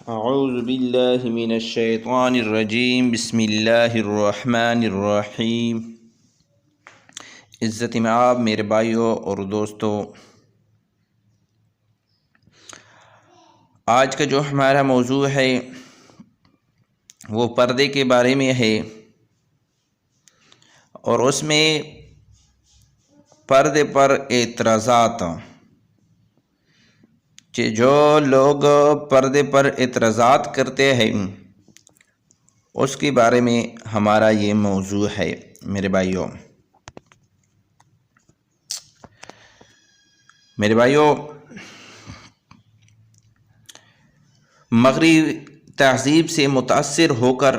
اعوذ باللہ من الشیطان الرجیم بسم اللہ الرحمن الرحیم۔ عزت مآب میرے بھائیوں اور دوستوں، آج کا جو ہمارا موضوع ہے وہ پردے کے بارے میں ہے، اور اس میں پردے پر اعتراضات، کہ جو لوگ پردے پر اعتراضات کرتے ہیں اس کے بارے میں ہمارا یہ موضوع ہے میرے بھائیوں۔ مغربی تہذیب سے متاثر ہو کر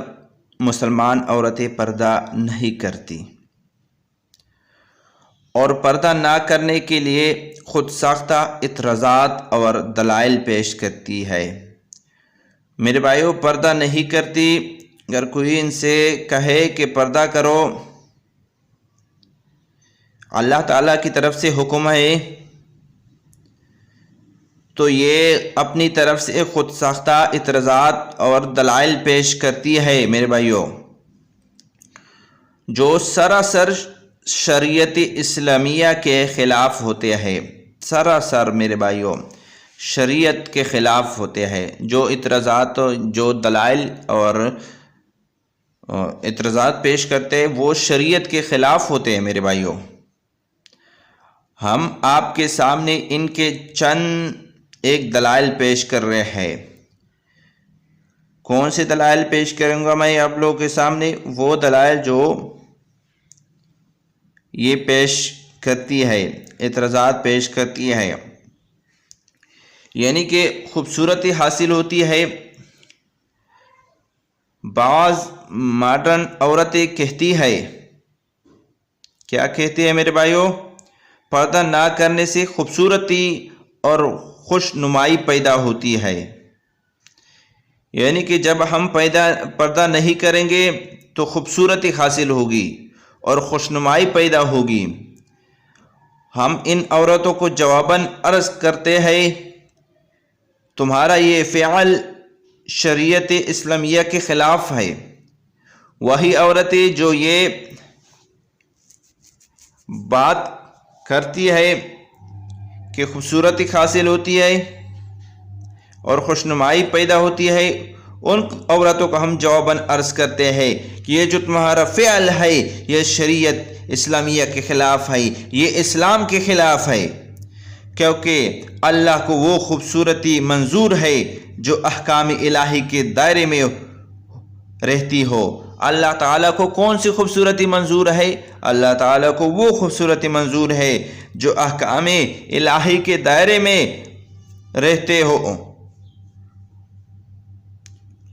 مسلمان عورتیں پردہ نہیں کرتی، اور پردہ نہ کرنے کے لیے خود ساختہ اعتراضات اور دلائل پیش کرتی ہے۔ میرے بھائیوں، پردہ نہیں کرتی، اگر کوئی ان سے کہے کہ پردہ کرو، اللہ تعالیٰ کی طرف سے حکم ہے، تو یہ اپنی طرف سے خود ساختہ اعتراضات اور دلائل پیش کرتی ہے میرے بھائیوں، جو سراسر شریعت اسلامیہ کے خلاف ہوتے ہیں۔ سراسر میرے بھائیوں شریعت کے خلاف ہوتے ہیں۔ جو اعتراضات، جو دلائل اور اعتراضات پیش کرتے ہیں وہ شریعت کے خلاف ہوتے ہیں میرے بھائیوں۔ ہم آپ کے سامنے ان کے چند ایک دلائل پیش کر رہے ہیں۔ کون سے دلائل پیش کروں گا میں آپ لوگوں کے سامنے؟ وہ دلائل جو یہ پیش کرتی ہے، اعتراضات پیش کرتی ہے، یعنی کہ خوبصورتی حاصل ہوتی ہے۔ بعض ماڈرن عورتیں کہتی ہے، کیا کہتی ہے میرے بھائیوں؟ پردہ نہ کرنے سے خوبصورتی اور خوش نمائی پیدا ہوتی ہے، یعنی کہ جب ہم پردہ نہیں کریں گے تو خوبصورتی حاصل ہوگی اور خوشنمائی پیدا ہوگی۔ ہم ان عورتوں کو جواباً عرض کرتے ہیں، تمہارا یہ فعل شریعت اسلامیہ کے خلاف ہے۔ وہی عورتیں جو یہ بات کرتی ہے کہ خوبصورتی حاصل ہوتی ہے اور خوشنمائی پیدا ہوتی ہے، ان عورتوں کو ہم جواباً عرض کرتے ہیں کہ یہ جو تمہارا فعل ہے یہ شریعت اسلامیہ کے خلاف ہے، یہ اسلام کے خلاف ہے، کیونکہ اللہ کو وہ خوبصورتی منظور ہے جو احکام الہی کے دائرے میں رہتی ہو۔ اللہ تعالیٰ کو کون سی خوبصورتی منظور ہے؟ اللہ تعالیٰ کو وہ خوبصورتی منظور ہے جو احکام الہی کے دائرے میں رہتے ہو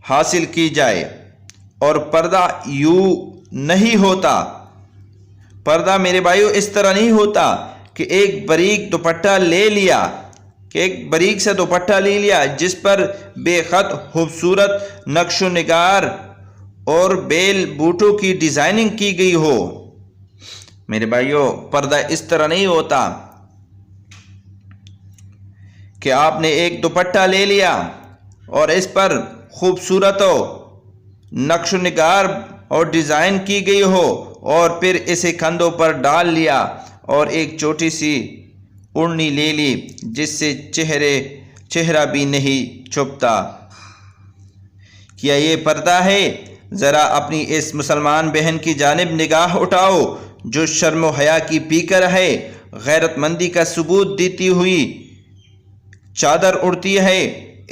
حاصل کی جائے۔ اور پردہ یوں نہیں ہوتا، پردہ میرے بھائیوں اس طرح نہیں ہوتا کہ ایک باریک دوپٹہ لے لیا، کہ ایک باریک سا دوپٹہ لے لیا جس پر بے خط خوبصورت نقش و نگار اور بیل بوٹوں کی ڈیزائننگ کی گئی ہو۔ میرے بھائیوں پردہ اس طرح نہیں ہوتا کہ آپ نے ایک دوپٹہ لے لیا اور اس پر خوبصورت نقش و نگار اور ڈیزائن کی گئی ہو، اور پھر اسے کندھوں پر ڈال لیا اور ایک چھوٹی سی اوڑھنی لے لی جس سے چہرہ بھی نہیں چھپتا۔ کیا یہ پردہ ہے؟ ذرا اپنی اس مسلمان بہن کی جانب نگاہ اٹھاؤ جو شرم و حیا کی پیکر ہے، غیرت مندی کا ثبوت دیتی ہوئی چادر اڑتی ہے۔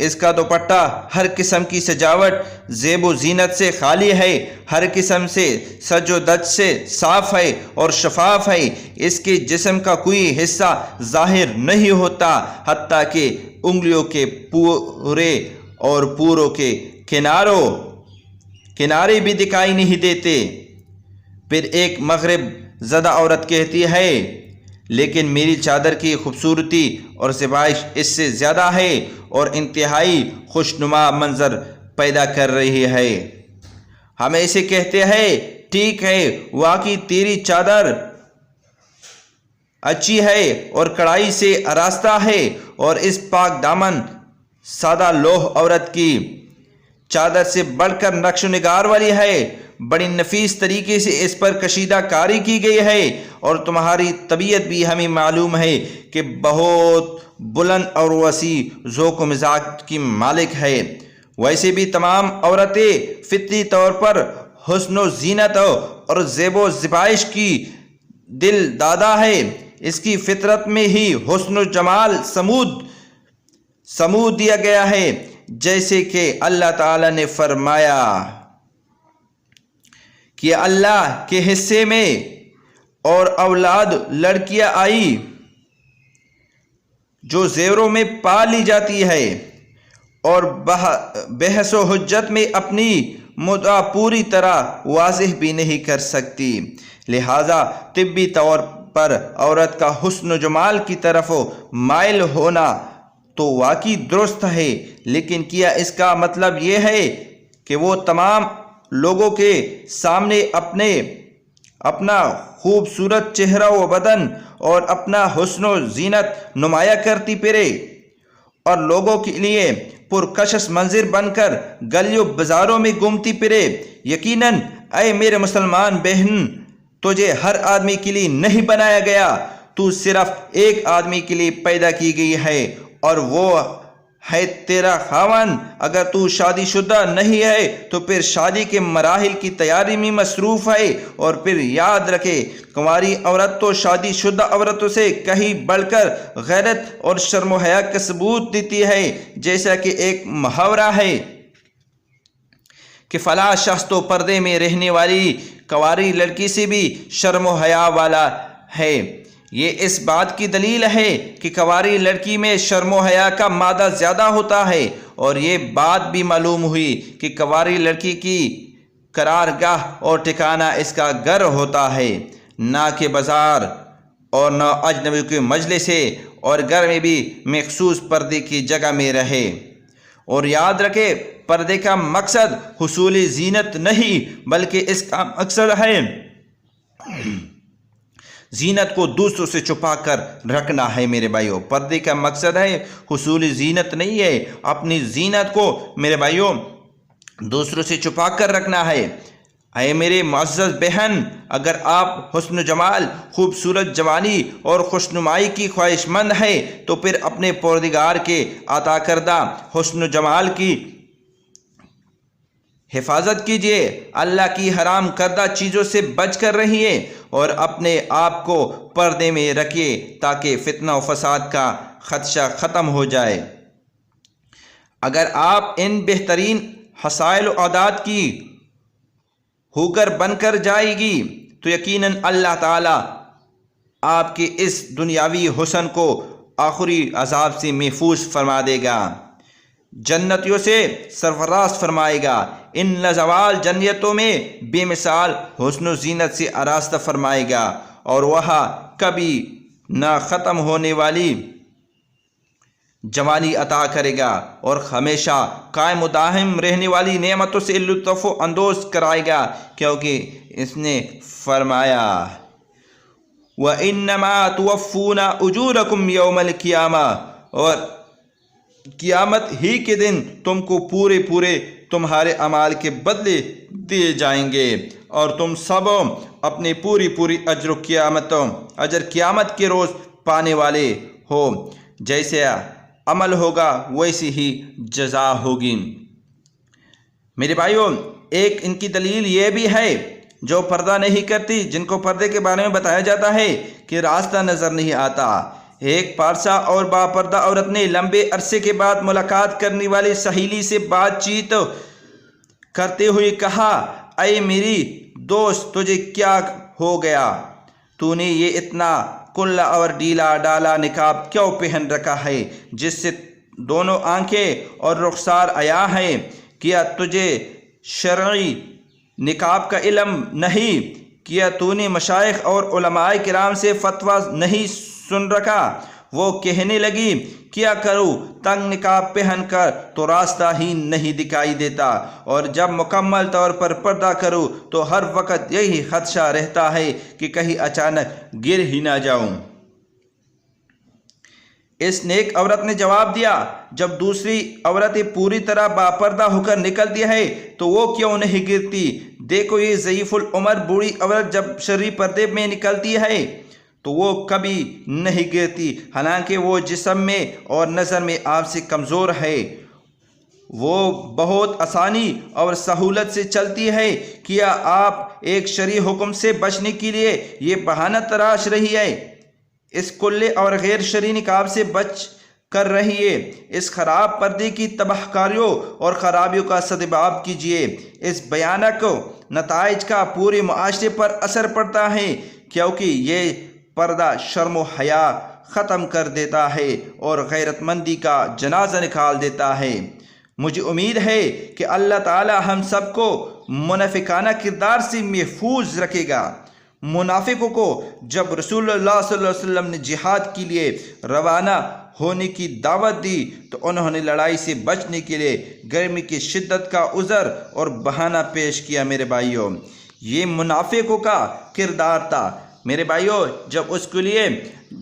اس کا دوپٹہ ہر قسم کی سجاوٹ، زیب و زینت سے خالی ہے، ہر قسم سے سج و دج سے صاف ہے اور شفاف ہے۔ اس کے جسم کا کوئی حصہ ظاہر نہیں ہوتا، حتیٰ کہ انگلیوں کے پورے اور پوروں کے کنارے بھی دکھائی نہیں دیتے۔ پھر ایک مغرب زدہ عورت کہتی ہے، لیکن میری چادر کی خوبصورتی اور زیبائش اس سے زیادہ ہے اور انتہائی خوشنما منظر پیدا کر رہی ہے۔ ہم اسے کہتے ہیں، ٹھیک ہے، واقعی تیری چادر اچھی ہے اور کڑھائی سے آراستہ ہے، اور اس پاک دامن سادہ لوح عورت کی چادر سے بڑھ کر نقش و نگار والی ہے، بڑی نفیس طریقے سے اس پر کشیدہ کاری کی گئی ہے، اور تمہاری طبیعت بھی ہمیں معلوم ہے کہ بہت بلند اور وسیع ذوق و مزاج کی مالک ہے۔ ویسے بھی تمام عورتیں فطری طور پر حسن و زینت اور زیب و زیبائش کی دل دادا ہے۔ اس کی فطرت میں ہی حسن و جمال سمود دیا گیا ہے، جیسے کہ اللہ تعالی نے فرمایا کہ اللہ کے حصے میں اور اولاد لڑکیاں آئی جو زیوروں میں پا لی جاتی ہے اور بحث و حجت میں اپنی مدعا پوری طرح واضح بھی نہیں کر سکتی، لہذا طبی طور پر عورت کا حسن و جمال کی طرف مائل ہونا تو واقعی درست ہے، لیکن کیا اس کا مطلب یہ ہے کہ وہ تمام لوگوں کے سامنے اپنا خوبصورت چہرہ و بدن اور اپنا حسن و زینت نمایاں کرتی پھرے اور لوگوں کے لیے پرکشش منظر بن کر گلیوں بازاروں میں گھومتی پھرے؟ یقیناً اے میرے مسلمان بہن، تجھے ہر آدمی کے لیے نہیں بنایا گیا، تو صرف ایک آدمی کے لیے پیدا کی گئی ہے اور وہ ہے تیرا خاوند۔ اگر تو شادی شدہ نہیں ہے تو پھر شادی کے مراحل کی تیاری میں مصروف ہے، اور پھر یاد رکھے کنواری عورت تو شادی شدہ عورتوں سے کہیں بڑھ کر غیرت اور شرم و حیا کا ثبوت دیتی ہے، جیسا کہ ایک محاورہ ہے کہ فلاں شخص تو پردے میں رہنے والی کنواری لڑکی سے بھی شرم و حیا والا ہے۔ یہ اس بات کی دلیل ہے کہ کنواری لڑکی میں شرم و حیا کا مادہ زیادہ ہوتا ہے، اور یہ بات بھی معلوم ہوئی کہ کنواری لڑکی کی قرارگاہ اور ٹھکانہ اس کا گھر ہوتا ہے، نہ کہ بازار اور نہ اجنبی کے مجلس ہے، اور گھر میں بھی مخصوص پردے کی جگہ میں رہے۔ اور یاد رکھے پردے کا مقصد حصول زینت نہیں، بلکہ اس کا مقصد ہے زینت کو دوسروں سے چھپا کر رکھنا ہے۔ میرے بھائیوں، پردے کا مقصد ہے حصول زینت نہیں ہے، اپنی زینت کو میرے بھائیوں دوسروں سے چھپا کر رکھنا ہے۔ اے میرے معزز بہن، اگر آپ حسن و جمال، خوبصورت جوانی اور خوشنمائی کی خواہش مند ہے تو پھر اپنے پروردگار کے عطا کردہ حسن و جمال کی حفاظت کیجیے، اللہ کی حرام کردہ چیزوں سے بچ کر رہیے اور اپنے آپ کو پردے میں رکھیے تاکہ فتنہ و فساد کا خدشہ ختم ہو جائے۔ اگر آپ ان بہترین حصائل و عادات کی ہوگر بن کر جائے گی تو یقیناً اللہ تعالیٰ آپ کے اس دنیاوی حسن کو آخری عذاب سے محفوظ فرما دے گا، جنتیوں سے سرفراز فرمائے گا، ان لازوال جنتوں میں بے مثال حسن و زینت سے آراستہ فرمائے گا، اور وہاں کبھی نہ ختم ہونے والی جوانی عطا کرے گا اور ہمیشہ قائم و دائم رہنے والی نعمتوں سے لطف و اندوز کرائے گا، کیونکہ اس نے فرمایا وَإِنَّمَا تُوَفُّونَ أُجُورَكُمْ يَوْمَ الْقِيَامَةِ، اور قیامت ہی کے دن تم کو پورے تمہارے اعمال کے بدلے دیے جائیں گے، اور تم سب اپنے پوری اجر قیامت کے روز پانے والے ہو، جیسے عمل ہوگا ویسی ہی جزا ہوگی۔ میرے بھائیوں، ایک ان کی دلیل یہ بھی ہے جو پردہ نہیں کرتی، جن کو پردے کے بارے میں بتایا جاتا ہے کہ راستہ نظر نہیں آتا۔ ایک پارسا اور باپردہ عورت نے لمبے عرصے کے بعد ملاقات کرنے والی سہیلی سے بات چیت کرتے ہوئے کہا، اے میری دوست، تجھے کیا ہو گیا؟ تو نے یہ اتنا کھلا اور ڈھیلا ڈالا نقاب کیوں پہن رکھا ہے جس سے دونوں آنکھیں اور رخسار عیاں ہیں؟ کیا تجھے شرعی نقاب کا علم نہیں؟ کیا تو نے مشائخ اور علماء کرام سے فتویٰ نہیں سن رکھا؟ وہ کہنے لگی، کیا کروں، تنگ نقاب پہن کر تو راستہ ہی نہیں دکھائی دیتا، اور جب مکمل طور پر پردہ کروں تو ہر وقت یہی خدشہ رہتا ہے کہ کہیں اچانک گر ہی نہ جاؤں۔ اس نیک عورت نے جواب دیا، جب دوسری عورتیں پوری طرح باپردہ ہو کر نکلتی ہے تو وہ کیوں نہیں گرتی؟ دیکھو یہ ضعیف العمر بوڑھی عورت جب شرعی پردے میں نکلتی ہے تو وہ کبھی نہیں گرتی، حالانکہ وہ جسم میں اور نظر میں آپ سے کمزور ہے۔ وہ بہت آسانی اور سہولت سے چلتی ہے۔ کیا آپ ایک شرعی حکم سے بچنے کے لیے یہ بہانہ تراش رہی ہے؟ اس کلے اور غیر شرعی نقاب سے بچ کر رہیے۔ اس خراب پردے کی تباہ کاریوں اور خرابیوں کا سدباب کیجیے۔ اس بھیانک نتائج کا پورے معاشرے پر اثر پڑتا ہے، کیونکہ یہ پردہ شرم و حیا ختم کر دیتا ہے اور غیرت مندی کا جنازہ نکال دیتا ہے۔ مجھے امید ہے کہ اللہ تعالی ہم سب کو منافقانہ کردار سے محفوظ رکھے گا۔ منافقوں کو جب رسول اللہ صلی اللہ علیہ وسلم نے جہاد کے لیے روانہ ہونے کی دعوت دی تو انہوں نے لڑائی سے بچنے کے لیے گرمی کی شدت کا عذر اور بہانہ پیش کیا۔ میرے بھائیوں، یہ منافقوں کا کردار تھا۔ میرے بھائیوں، جب اس کے لیے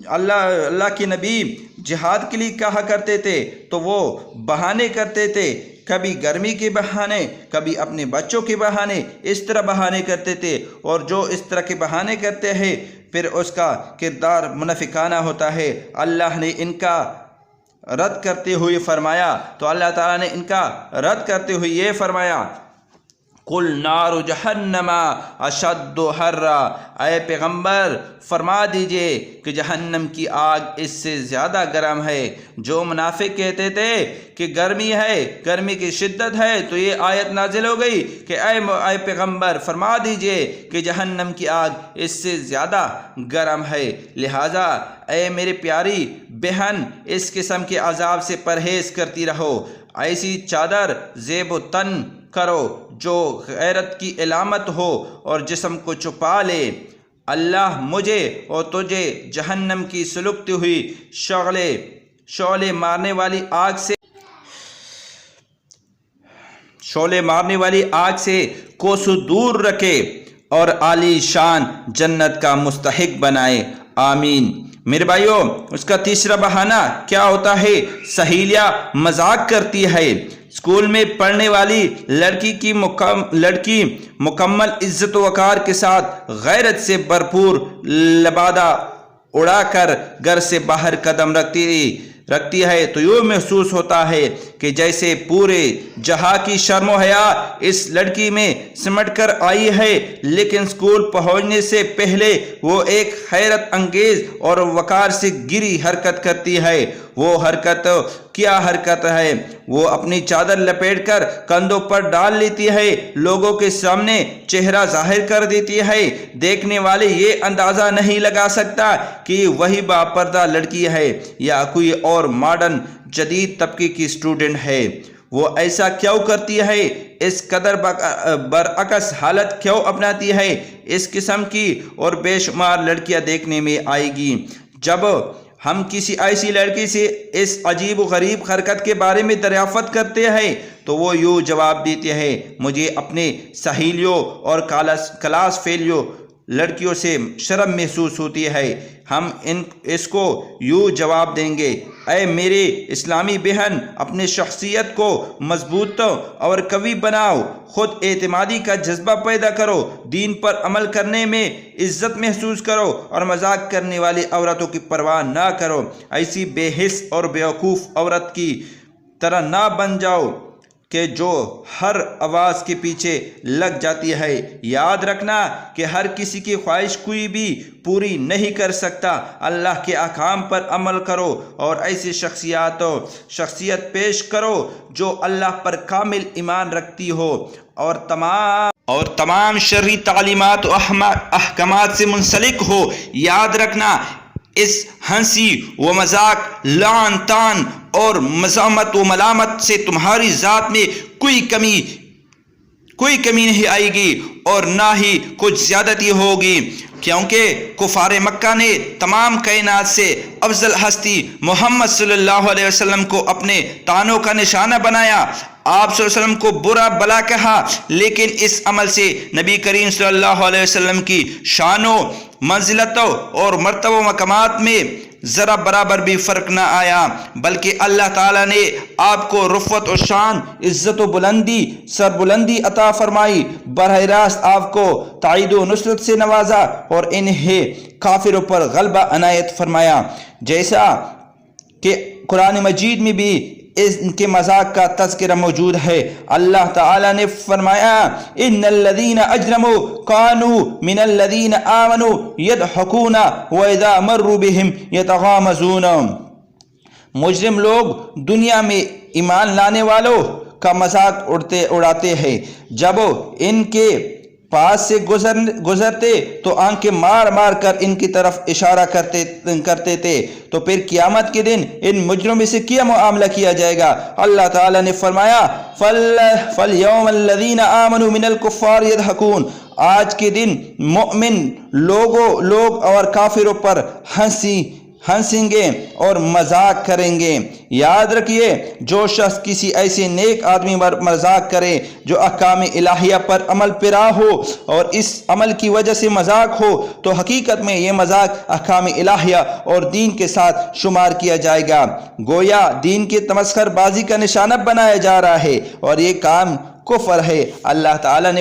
اللہ کے نبی جہاد کے لیے کہا کرتے تھے تو وہ بہانے کرتے تھے، کبھی گرمی کے بہانے، کبھی اپنے بچوں کے بہانے، اس طرح بہانے کرتے تھے۔ اور جو اس طرح کے بہانے کرتے ہیں پھر اس کا کردار منافقانہ ہوتا ہے۔ اللہ نے ان کا رد کرتے ہوئے فرمایا، تو اللہ تعالیٰ نے ان کا رد کرتے ہوئے یہ فرمایا، قل نار جہنم اشد حرا، اے پیغمبر فرما دیجئے کہ جہنم کی آگ اس سے زیادہ گرم ہے۔ جو منافق کہتے تھے کہ گرمی ہے، گرمی کی شدت ہے، تو یہ آیت نازل ہو گئی کہ اے پیغمبر فرما دیجئے کہ جہنم کی آگ اس سے زیادہ گرم ہے۔ لہٰذا اے میری پیاری بہن، اس قسم کے عذاب سے پرہیز کرتی رہو۔ ایسی چادر زیب و تن کرو جو غیرت کی علامت ہو اور جسم کو چھپا لے۔ اللہ مجھے اور تجھے جہنم کی سلگتی ہوئی شعلے مارنے والی آگ سے کوسوں دور رکھے اور عالی شان جنت کا مستحق بنائے، آمین۔ میرے بھائیوں، اس کا تیسرا بہانہ کیا ہوتا ہے؟ سہیلیاں مذاق کرتی ہے۔ اسکول میں پڑھنے والی لڑکی مکمل عزت و وقار کے ساتھ غیرت سے بھرپور لبادہ اڑا کر گھر سے باہر قدم رکھتی ہے تو یوں محسوس ہوتا ہے کہ جیسے پورے جہاں کی شرم و حیا اس لڑکی میں سمٹ کر آئی ہے۔ لیکن اسکول پہنچنے سے پہلے وہ ایک حیرت انگیز اور وقار سے گری حرکت کرتی ہے۔ وہ حرکت کیا حرکت ہے؟ وہ اپنی چادر لپیٹ کر کندھوں پر ڈال لیتی ہے، لوگوں کے سامنے چہرہ ظاہر کر دیتی ہے۔ دیکھنے والے یہ اندازہ نہیں لگا سکتا کہ وہی باپردہ لڑکی ہے یا کوئی اور ماڈرن جدید طبقے کی اسٹوڈنٹ ہے۔ وہ ایسا کیوں کرتی ہے؟ اس قدر برعکس حالت کیوں اپناتی ہے؟ اس قسم کی اور بے شمار لڑکیاں دیکھنے میں آئے گی۔ جب ہم کسی ایسی لڑکی سے اس عجیب و غریب حرکت کے بارے میں دریافت کرتے ہیں تو وہ یوں جواب دیتے ہیں، مجھے اپنے سہیلیوں اور کلاس فیلیوں لڑکیوں سے شرم محسوس ہوتی ہے۔ ہم اس کو یوں جواب دیں گے، اے میرے اسلامی بہن، اپنی شخصیت کو مضبوط اور قوی بناؤ، خود اعتمادی کا جذبہ پیدا کرو، دین پر عمل کرنے میں عزت محسوس کرو اور مذاق کرنے والی عورتوں کی پرواہ نہ کرو۔ ایسی بے حس اور بیوقوف عورت کی طرح نہ بن جاؤ کہ جو ہر آواز کے پیچھے لگ جاتی ہے۔ یاد رکھنا کہ ہر کسی کی خواہش کوئی بھی پوری نہیں کر سکتا۔ اللہ کے احکام پر عمل کرو اور ایسی شخصیت پیش کرو جو اللہ پر کامل ایمان رکھتی ہو اور تمام شرعی تعلیمات و احکامات سے منسلک ہو۔ یاد رکھنا، اس ہنسی و مذاق، لعن طعن اور مذمت و ملامت سے تمہاری ذات میں کوئی کمی نہیں آئے گی اور نہ ہی کچھ زیادتی ہوگی، کیونکہ کفار مکہ نے تمام کائنات سے افضل ہستی محمد صلی اللہ علیہ وسلم کو اپنے طعنوں کا نشانہ بنایا۔ آپ صلی اللہ علیہ وسلم کو برا بلا کہا، لیکن اس عمل سے نبی کریم صلی اللہ علیہ وسلم کی شان و منزلت اور مرتبہ و مقامات میں ذرا برابر بھی فرق نہ آیا، بلکہ اللہ تعالیٰ نے آپ کو رفعت و شان، عزت و بلندی، سربلندی عطا فرمائی، براہ راست آپ کو تائید و نصرت سے نوازا اور انہیں کافروں پر غلبہ عنایت فرمایا، جیسا کہ قرآن مجید میں بھی ان کے مذاق کا تذکرہ موجود ہے۔ اللہ تعالیٰ نے فرمایا ان الذین اجرموا کانوا من الذین آمنوا یضحکون واذا مروا بهم یتغامزون۔ مجرم لوگ دنیا میں ایمان لانے والوں کا مذاق اڑاتے ہیں، جب ان کے پاس سے گزرتے تو آنکھیں مار مار کر ان کی طرف اشارہ کرتے تھے، تو پھر قیامت کے دن ان مجرموں سے کیا معاملہ کیا جائے گا؟ اللہ تعالیٰ نے فرمایا فَالْيَوْمَ الَّذِينَ آمَنُوا مِنَ الْكُفَّارِ يَضْحَكُونَ، آج کے دن مومن لوگ اور کافروں پر ہنسیں گے اور مذاق کریں گے۔ یاد رکھیے، جو شخص کسی ایسے نیک آدمی پر مذاق کرے جو احکام الہیہ پر عمل پیرا ہو اور اس عمل کی وجہ سے مذاق ہو، تو حقیقت میں یہ مذاق احکام الہیہ اور دین کے ساتھ شمار کیا جائے گا، گویا دین کے تمسخر بازی کا نشانہ بنایا جا رہا ہے، اور یہ کام کفر ہے۔ اللہ تعالیٰ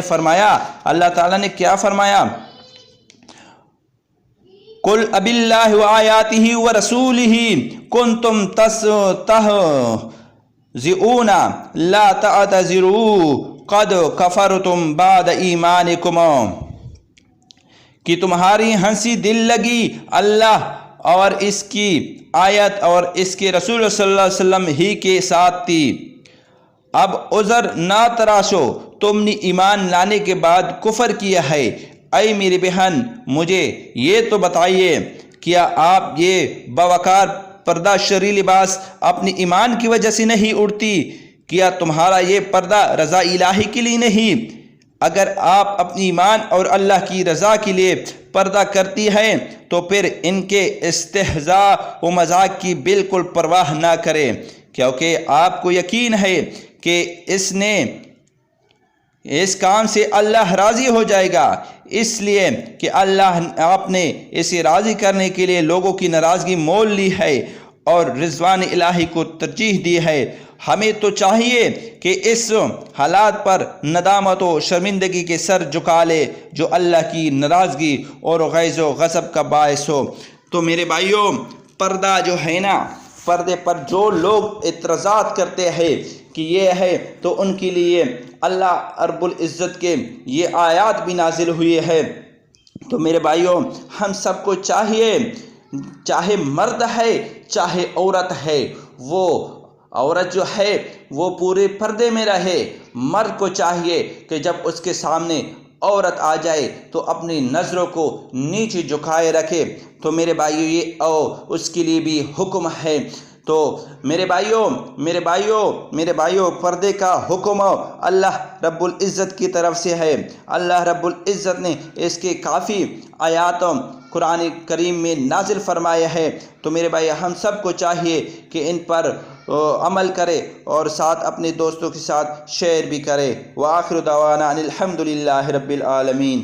نے کیا فرمایا؟ قل اب اللہ وآیاتہ ورسولہ کنتم تستہزئون لا تعتذروا قد کفرتم بعد ایمانکم، کہ تمہاری ہنسی دل لگی اللہ اور اس کی آیت اور اس کے رسول صلی اللہ علیہ وسلم ہی کے ساتھ تھی، اب عذر نہ تراشو، تم نے ایمان لانے کے بعد کفر کیا ہے۔ اے میری بہن، مجھے یہ تو بتائیے، کیا آپ یہ باوقار پردہ شرعی لباس اپنی ایمان کی وجہ سے نہیں اڑتی؟ کیا تمہارا یہ پردہ رضا الہی کے لیے نہیں؟ اگر آپ اپنی ایمان اور اللہ کی رضا کے لیے پردہ کرتی ہیں تو پھر ان کے استہزاء و مذاق کی بالکل پرواہ نہ کریں، کیونکہ آپ کو یقین ہے کہ اس کام سے اللہ راضی ہو جائے گا، اس لیے کہ اللہ آپ نے اسے راضی کرنے کے لیے لوگوں کی ناراضگی مول لی ہے اور رضوان الہی کو ترجیح دی ہے۔ ہمیں تو چاہیے کہ اس حالات پر ندامت و شرمندگی کے سر جھکا لے جو اللہ کی ناراضگی اور غیظ و غضب کا باعث ہو۔ تو میرے بھائیوں، پردہ جو ہے نا، پردے پر جو لوگ اعتراضات کرتے ہیں کہ یہ ہے، تو ان کے لیے اللہ رب العزت کے یہ آیات بھی نازل ہوئی ہے۔ تو میرے بھائیوں، ہم سب کو چاہیے، چاہے مرد ہے چاہے عورت ہے، وہ عورت جو ہے وہ پورے پردے میں رہے، مرد کو چاہیے کہ جب اس کے سامنے عورت آ جائے تو اپنی نظروں کو نیچے جھکائے رکھے۔ تو میرے بھائیوں، یہ اس کے لیے بھی حکم ہے۔ تو میرے بھائیوں پردے کا حکم اللہ رب العزت کی طرف سے ہے۔ اللہ رب العزت نے اس کے کافی آیات قرآن کریم میں نازل فرمایا ہے۔ تو میرے بھائی، ہم سب کو چاہیے کہ ان پر عمل کرے اور ساتھ اپنے دوستوں کے ساتھ شیئر بھی کرے۔ وآخر دعوانا ان الحمد للہ رب العالمین۔